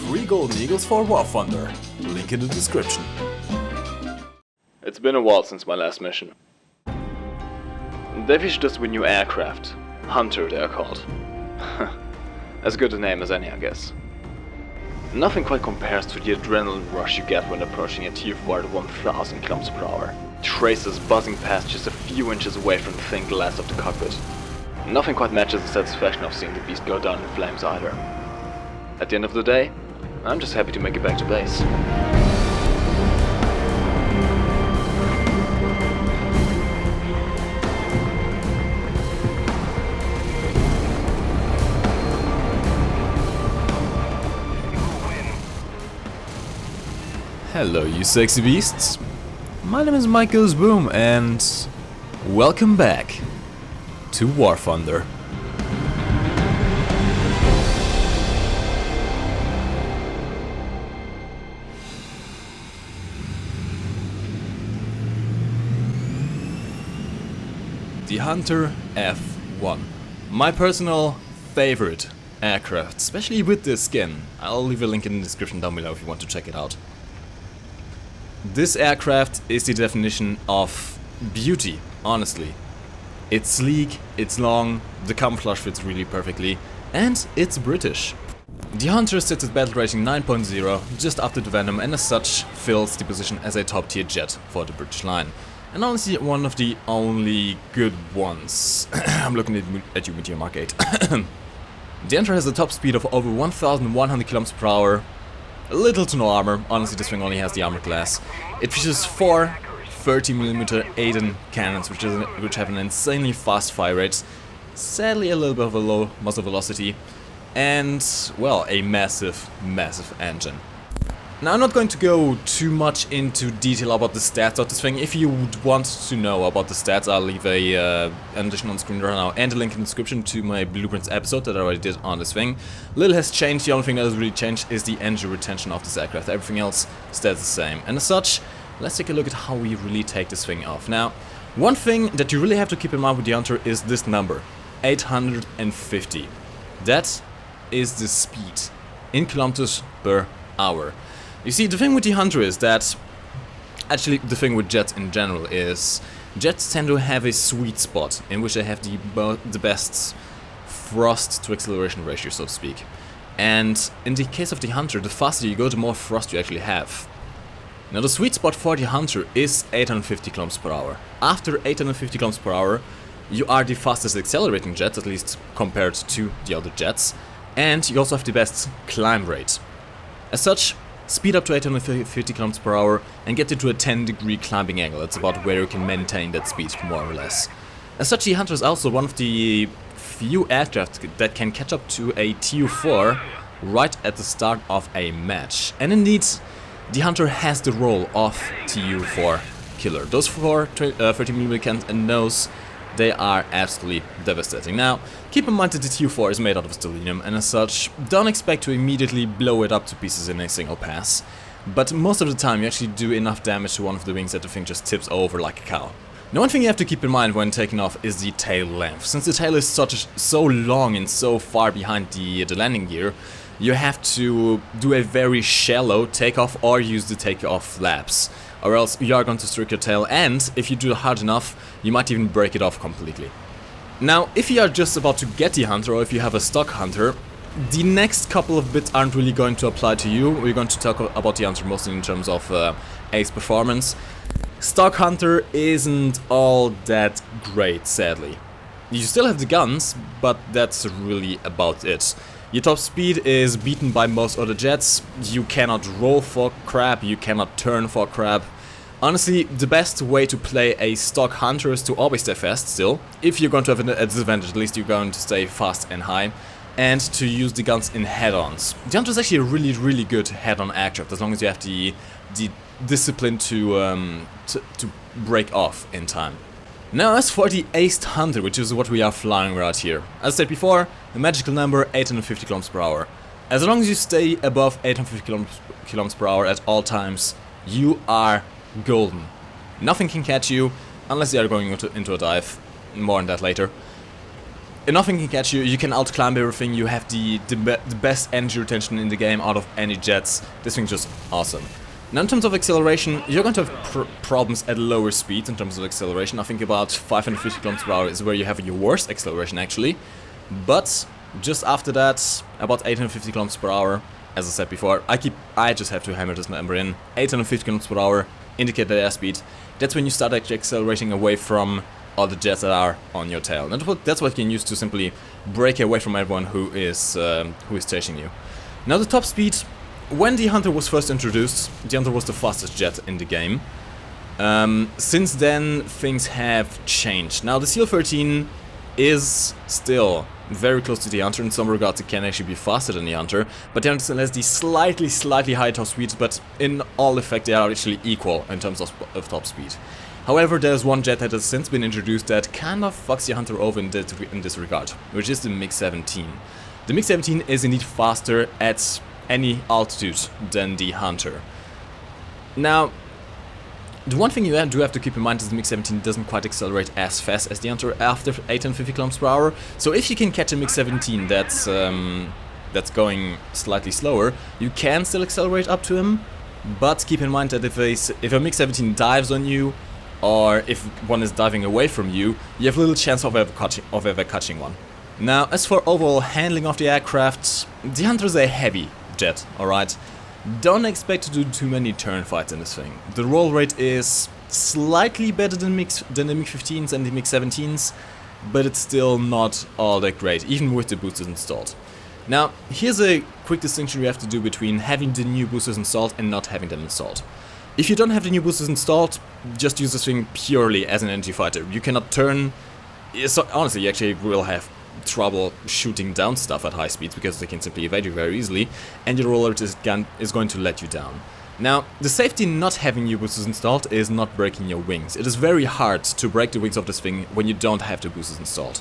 3 Golden Eagles for War Thunder. Link in the description. It's been a while since my last mission. They've issued us with new aircraft. Hunter, they are called. As good a name as any, I guess. Nothing quite compares to the adrenaline rush you get when approaching a Tier 4 at 1000 km/h. Tracers buzzing past just a few inches away from the thin glass of the cockpit. Nothing quite matches the satisfaction of seeing the beast go down in flames either. At the end of the day, I'm just happy to make it back to base. Hello you sexy beasts, my name is MikeGoesBoom and welcome back to War Thunder. The Hunter F1, my personal favorite aircraft, especially with this skin. I'll leave a link in the description down below if you want to check it out. This aircraft is the definition of beauty, honestly. It's sleek, it's long, the camouflage fits really perfectly, and it's British. The Hunter sits at battle rating 9.0, just after the Venom, and as such fills the position as a top tier jet for the British line. And honestly, one of the only good ones. I'm looking at you, Meteor Mark 8. The Hunter has a top speed of over 1100 km/h. Little to no armor, honestly this thing only has the armor class. It features 4 30mm Aiden cannons which have an insanely fast fire rate, sadly a little bit of a low muzzle velocity, and, well, a massive engine. Now I'm not going to go too much into detail about the stats of this thing. If you would want to know about the stats, I'll leave an addition on screen right now and a link in the description to my Blueprints episode that I already did on this thing. Little has changed, the only thing that has really changed is the engine retention of this aircraft. Everything else stays the same. And as such, let's take a look at how we really take this thing off. Now, one thing that you really have to keep in mind with the Hunter is this number, 850. That is the speed in kilometers per hour. You see, the thing with the Hunter is that, actually the thing with jets in general is, jets tend to have a sweet spot in which they have the best thrust to acceleration ratio, so to speak. And in the case of the Hunter, the faster you go, the more thrust you actually have. Now the sweet spot for the Hunter is 850 km/h. After 850 km/h, you are the fastest accelerating jet, at least compared to the other jets, and you also have the best climb rate. As such, speed up to 850 km/h and get into a 10-degree climbing angle. That's about where you can maintain that speed, more or less. As such, the Hunter is also one of the few aircraft that can catch up to a Tier 4 right at the start of a match. And indeed, the Hunter has the role of Tier 4 killer. Those 4 30mm cannons and nose, they are absolutely devastating. Now, keep in mind that the Tier 4 is made out of stellinium, and as such, don't expect to immediately blow it up to pieces in a single pass. But most of the time you actually do enough damage to one of the wings that the thing just tips over like a cow. Now, one thing you have to keep in mind when taking off is the tail length. Since the tail is so long and so far behind the landing gear, you have to do a very shallow takeoff or use the takeoff flaps. Or else you are going to strike your tail, and if you do it hard enough, you might even break it off completely. Now, if you are just about to get the Hunter, or if you have a stock Hunter, the next couple of bits aren't really going to apply to you. We're going to talk about the Hunter mostly in terms of ace performance. Stock Hunter isn't all that great, sadly. You still have the guns, but that's really about it. Your top speed is beaten by most other jets, you cannot roll for crap, you cannot turn for crap. Honestly, the best way to play a stock Hunter is to always stay fast still. If you're going to have a disadvantage, at least you're going to stay fast and high. And to use the guns in head-ons. The Hunter is actually a really good head-on aircraft, as long as you have the discipline to break off in time. Now, as for the Aced Hunter, which is what we are flying right here. As I said before, the magical number 850 km/h. As long as you stay above 850 km/h at all times, you are golden. Nothing can catch you, unless you are going into a dive. More on that later. nothing can catch you, you can outclimb everything, you have the best energy retention in the game out of any jets. This thing's just awesome. Now in terms of acceleration, you're going to have problems at lower speeds in terms of acceleration. I think about 550 km/h is where you have your worst acceleration actually. But just after that, about 850 km/h, as I said before, I just have to hammer this number in. 850 km/h, indicated airspeed. That's when you start actually accelerating away from all the jets that are on your tail. And that's what you can use to simply break away from everyone who is chasing you. Now the top speed, when the Hunter was first introduced, the Hunter was the fastest jet in the game. Since then, things have changed. Now the CL-13 is still very close to the Hunter. In some regards, it can actually be faster than the Hunter, but the Hunter still has the slightly higher top speed, but in all effect, they are actually equal in terms of top speed. However, there's one jet that has since been introduced that kind of fucks the Hunter over in this regard, which is the MiG-17. The MiG-17 is indeed faster at any altitude than the Hunter. Now, the one thing you do have to keep in mind is the MiG-17 doesn't quite accelerate as fast as the Hunter after 850 km/h. So if you can catch a MiG-17 that's going slightly slower, you can still accelerate up to him. But keep in mind that if a MiG-17 dives on you, or if one is diving away from you, you have little chance of ever catching one. Now, as for overall handling of the aircraft, the Hunter is a heavy jet, alright? Don't expect to do too many turn fights in this thing. The roll rate is slightly better than the MiG-15s and the MiG-17s, but it's still not all that great, even with the boosters installed. Now, here's a quick distinction you have to do between having the new boosters installed and not having them installed. If you don't have the new boosters installed, just use this thing purely as an energy fighter. You cannot turn... So honestly, you actually will have trouble shooting down stuff at high speeds because they can simply evade you very easily, and your roller is going to let you down. Now, the safety in not having new boosters installed is not breaking your wings. It is very hard to break the wings of this thing when you don't have the boosters installed.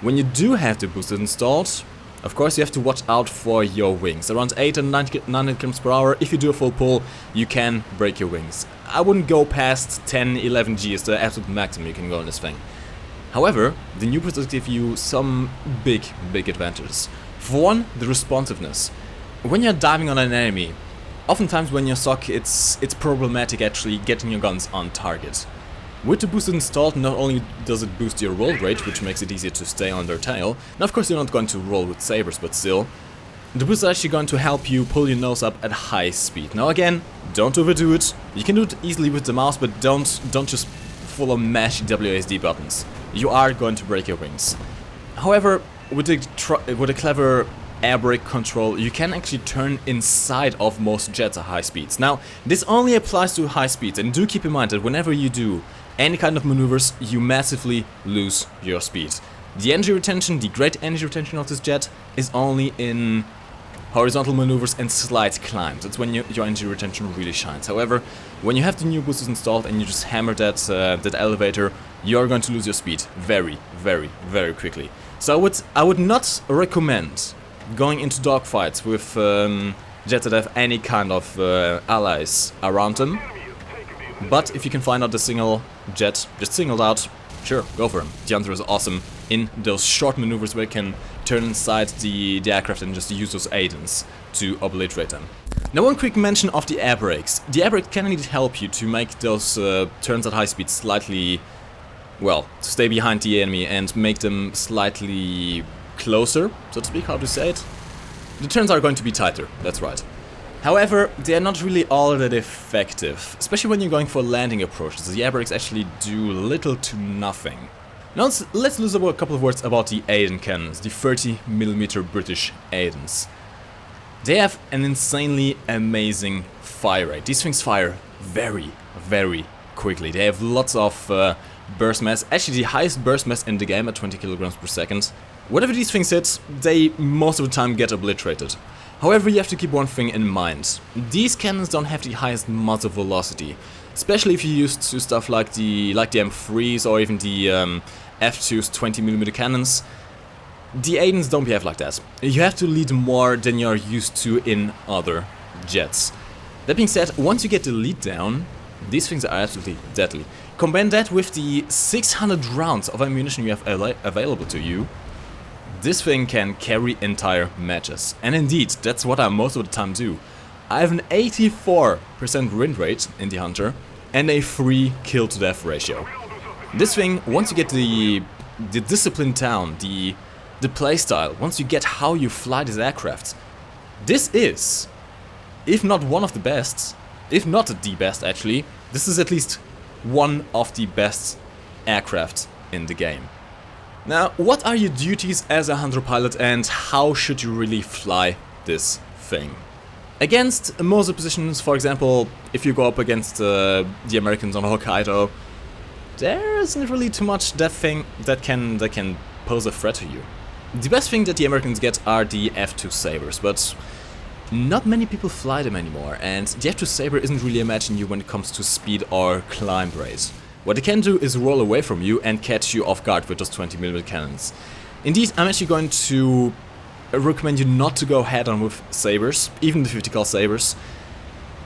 When you do have the boosters installed, of course you have to watch out for your wings. Around 8 and 900 km/h, if you do a full pull, you can break your wings. I wouldn't go past 10, 11 G is the absolute maximum you can go on this thing. However, the new boosters give you some big advantages. For one, the responsiveness. When you're diving on an enemy, oftentimes when you're stuck, it's problematic actually getting your guns on target. With the booster installed, not only does it boost your roll rate, which makes it easier to stay on their tail. Now of course you're not going to roll with sabers, but still, the booster is actually going to help you pull your nose up at high speed. Now again, don't overdo it. You can do it easily with the mouse, but don't just full on mash WASD buttons. You are going to break your wings. However, with a clever air brake control, you can actually turn inside of most jets at high speeds. Now, this only applies to high speeds, and do keep in mind that whenever you do any kind of maneuvers, you massively lose your speed. The energy retention, the great energy retention of this jet, is only in horizontal maneuvers and slight climbs. That's when your energy retention really shines. However, when you have the new boosters installed and you just hammer that elevator, you're going to lose your speed very quickly. So I would not recommend going into dogfights with jets that have any kind of allies around them. But if you can find out the single jet, just singled out, sure, go for him. The Hunter is awesome in those short maneuvers where you can turn inside the aircraft and just use those aidons to obliterate them. Now one quick mention of the air brakes. The air brakes can indeed help you to make those turns at high speed slightly, well, to stay behind the enemy and make them slightly closer, so to speak, how to say it. The turns are going to be tighter, that's right. However, they are not really all that effective, especially when you're going for landing approaches. The air brakes actually do little to nothing. Now let's lose a couple of words about the Aiden cannons, the 30mm British Aidens. They have an insanely amazing fire rate. These things fire very quickly. They have lots of burst mass, actually the highest burst mass in the game at 20 kilograms per second. Whatever these things hit, they most of the time get obliterated. However, you have to keep one thing in mind. These cannons don't have the highest muzzle velocity, especially if you use to stuff like the M3s or even the F2's 20mm cannons. The Aidens don't behave like that. You have to lead more than you're used to in other jets. That being said, once you get the lead down, these things are absolutely deadly. Combine that with the 600 rounds of ammunition you have available to you, this thing can carry entire matches. And indeed, that's what I most of the time do. I have an 84% win rate in the Hunter and a 3 kill to death ratio. This thing, once you get the discipline down, the playstyle, once you get how you fly this aircraft, this is, if not one of the best, if not the best actually, this is at least one of the best aircraft in the game. Now, what are your duties as a Hunter pilot and how should you really fly this thing? Against most of the positions, for example, if you go up against the Americans on Hokkaido, there isn't really too much that can pose a threat to you. The best thing that the Americans get are the F2 Sabres, but not many people fly them anymore, and the F2 Sabre isn't really a match in you when it comes to speed or climb rate. What it can do is roll away from you and catch you off guard with those 20mm cannons. Indeed, I'm actually going to recommend you not to go head on with Sabres, even the 50 cal Sabres.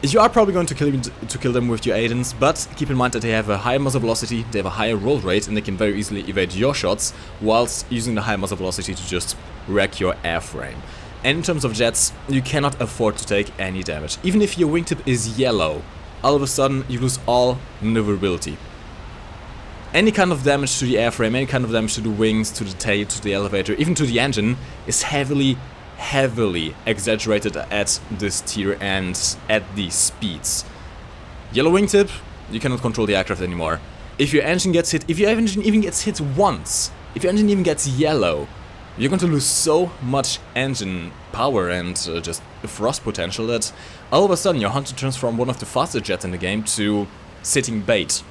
You are probably going to kill them with your Aidens, but keep in mind that they have a higher muzzle velocity, they have a higher roll rate, and they can very easily evade your shots, whilst using the high muzzle velocity to just wreck your airframe. And in terms of jets, you cannot afford to take any damage. Even if your wingtip is yellow, all of a sudden you lose all maneuverability. Any kind of damage to the airframe, any kind of damage to the wings, to the tail, to the elevator, even to the engine, is heavily exaggerated at this tier and at these speeds. Yellow wingtip, you cannot control the aircraft anymore. If your engine gets hit, if your engine even gets hit once, if your engine even gets yellow, you're going to lose so much engine power and just thrust potential that all of a sudden your Hunter turns from one of the fastest jets in the game to sitting bait.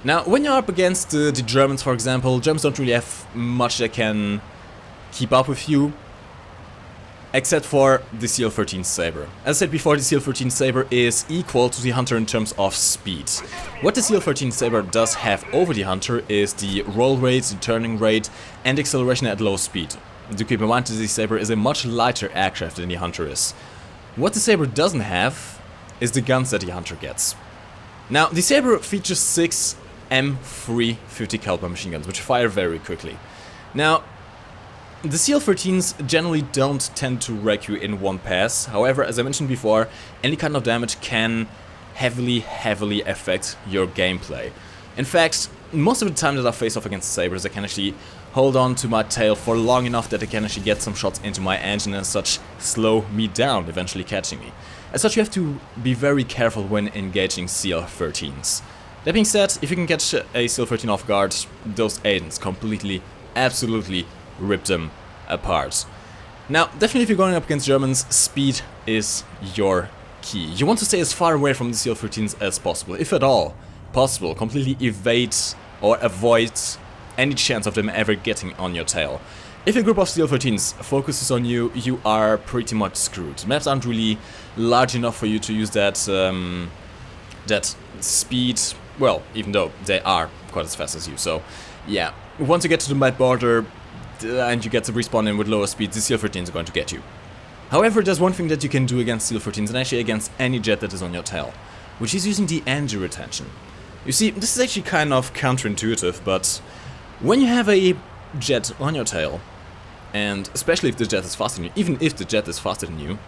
Now, when you're up against the Germans, for example, Germans don't really have much that can keep up with you, except for the CL-13 Sabre. As I said before, the CL-13 Sabre is equal to the Hunter in terms of speed. What the CL-13 Sabre does have over the Hunter is the roll rate, the turning rate, and acceleration at low speed. Do keep in mind that the Sabre is a much lighter aircraft than the Hunter is. What the Sabre doesn't have is the guns that the Hunter gets. Now, the Sabre features 6 M3 50 caliber machine guns, which fire very quickly. Now, the CL-13s generally don't tend to wreck you in one pass. However, as I mentioned before, any kind of damage can heavily affect your gameplay. In fact, most of the time that I face off against Sabres, I can actually hold on to my tail for long enough that I can actually get some shots into my engine and such slow me down, eventually catching me. As such, you have to be very careful when engaging CL-13s. That being said, if you can catch a CL-13 off guard, those Aidens completely, absolutely rip them apart. Now, definitely if you're going up against Germans, speed is your key. You want to stay as far away from the CL-13s as possible, if at all possible. Completely evade or avoid any chance of them ever getting on your tail. If a group of CL-13s focuses on you, you are pretty much screwed. Maps aren't really large enough for you to use that speed, well, even though they are quite as fast as you. So, yeah, once you get to the map border and you get to respawn in with lower speed, the CL-13s are going to get you. However, there's one thing that you can do against CL-13s, and actually against any jet that is on your tail, which is using the engine retention. You see, this is actually kind of counterintuitive, but when you have a jet on your tail, and especially if the jet is faster than you, even if the jet is faster than you,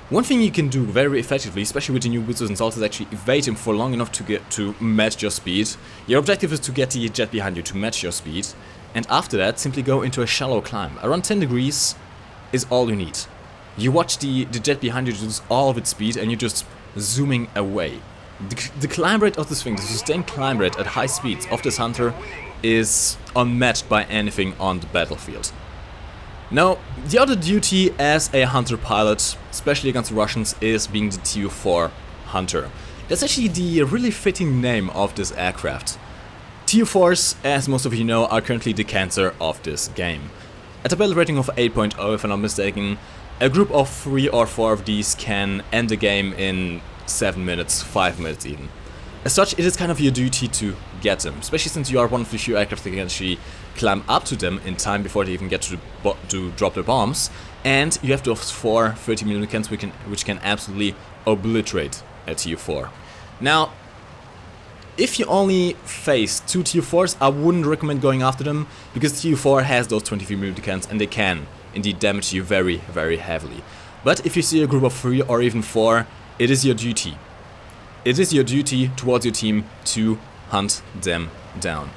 one thing you can do very effectively, especially with the new boosters and salts, is actually evade him for long enough to match your speed. Your objective is to get the jet behind you to match your speed, and after that, simply go into a shallow climb. Around 10 degrees is all you need. You watch the jet behind you lose all of its speed, and you're just zooming away. The climb rate of this thing, the sustained climb rate at high speeds of this Hunter, is unmatched by anything on the battlefield. Now, the other duty as a Hunter pilot, especially against the Russians, is being the Tu-4 Hunter. That's actually the really fitting name of this aircraft. Tu-4s, as most of you know, are currently the cancer of this game. At a battle rating of 8.0, if I'm not mistaken, a group of 3 or 4 of these can end the game in 7 minutes, 5 minutes even. As such, it is kind of your duty to get them, especially since you are one of the few aircraft that can actually climb up to them in time before they even get to drop their bombs, and you have those 4 30mm cannons which can absolutely obliterate a Tu-4. Now, if you only face 2 Tier 4s, I wouldn't recommend going after them, because Tier 4 has those 23mm cannons and they can indeed damage you very, very heavily. But if you see a group of 3 or even 4, it is your duty. It is your duty towards your team to hunt them down.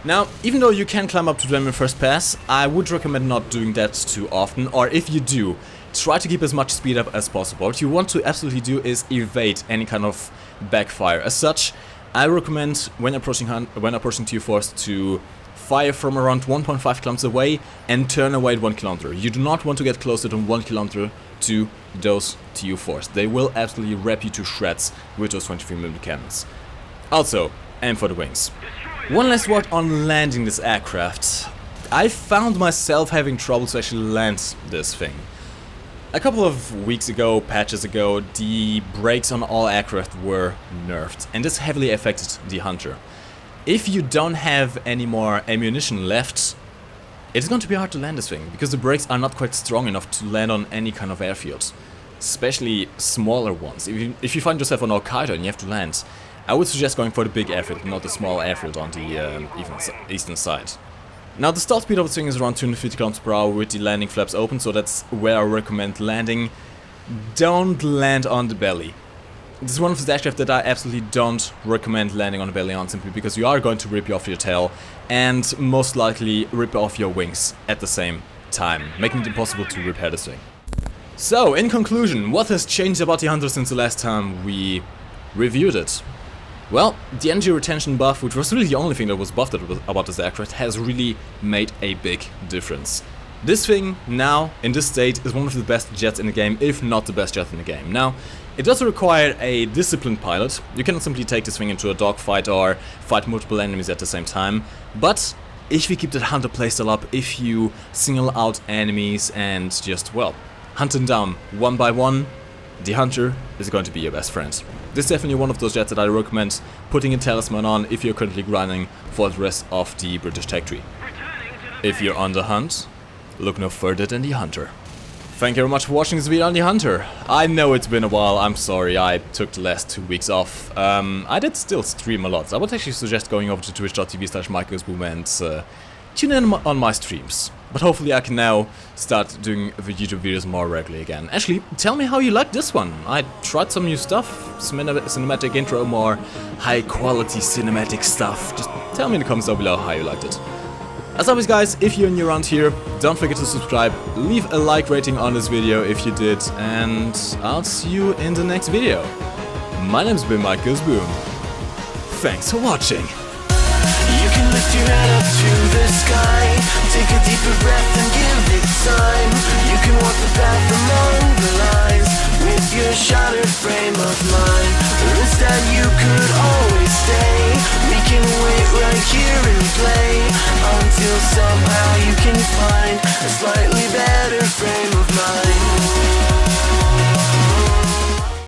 Now, even though you can climb up to them in first pass, I would recommend not doing that too often, or if you do, try to keep as much speed up as possible. What you want to absolutely do is evade any kind of backfire. As such, I recommend when approaching Tier 4s to fire from around 1.5 kilometers away and turn away at 1 kilometer. You do not want to get closer than 1 kilometer to those Tier 4s. They will absolutely rip you to shreds with those 23mm cannons. Also, aim for the wings. One last word on landing this aircraft. I found myself having trouble to actually land this thing. A couple of weeks ago, patches ago, the brakes on all aircraft were nerfed, and this heavily affected the Hunter. If you don't have any more ammunition left, it's going to be hard to land this thing, because the brakes are not quite strong enough to land on any kind of airfield, especially smaller ones. If you find yourself on Al-Qaeda and you have to land, I would suggest going for the big airfield, not the small airfield on the eastern side. Now, the stall speed of this thing is around 250 km/h with the landing flaps open, so that's where I recommend landing. Don't land on the belly. This is one of the aircraft that I absolutely don't recommend landing on the belly on, simply because you are going to rip you off your tail and most likely rip off your wings at the same time, making it impossible to repair this thing. So, in conclusion, what has changed about the Hunter since the last time we reviewed it? Well, the energy retention buff, which was really the only thing that was buffed about this aircraft, has really made a big difference. This thing, now, in this state, is one of the best jets in the game, if not the best jet in the game. Now, it does require a disciplined pilot. You cannot simply take this thing into a dogfight or fight multiple enemies at the same time, but if you keep that Hunter playstyle up, if you single out enemies and just, well, hunt them down one by one, the Hunter is going to be your best friend. This is definitely one of those jets that I recommend putting a talisman on if you're currently grinding for the rest of the British tech tree. If you're on the hunt, look no further than the Hunter. Thank you very much for watching this video on the Hunter. I know it's been a while, I'm sorry, I took the last 2 weeks off. I did still stream a lot, so I would actually suggest going over to twitch.tv/MikeGoesBoom and tune in on my streams. But hopefully I can now start doing the YouTube videos more regularly again. Actually, tell me how you like this one. I tried some new stuff, cinematic intro, more high quality cinematic stuff. Just tell me in the comments down below how you liked it. As always guys, if you're new around here, don't forget to subscribe, leave a like rating on this video if you did, and I'll see you in the next video. My name's been MikeGoesBoom. Thanks for watching. You can lift your head up to the sky, take a deeper breath and give it time. You can walk the path among the lines with your shattered frame of mind. Or instead you could always stay. We can wait right here and play until somehow you can find a slight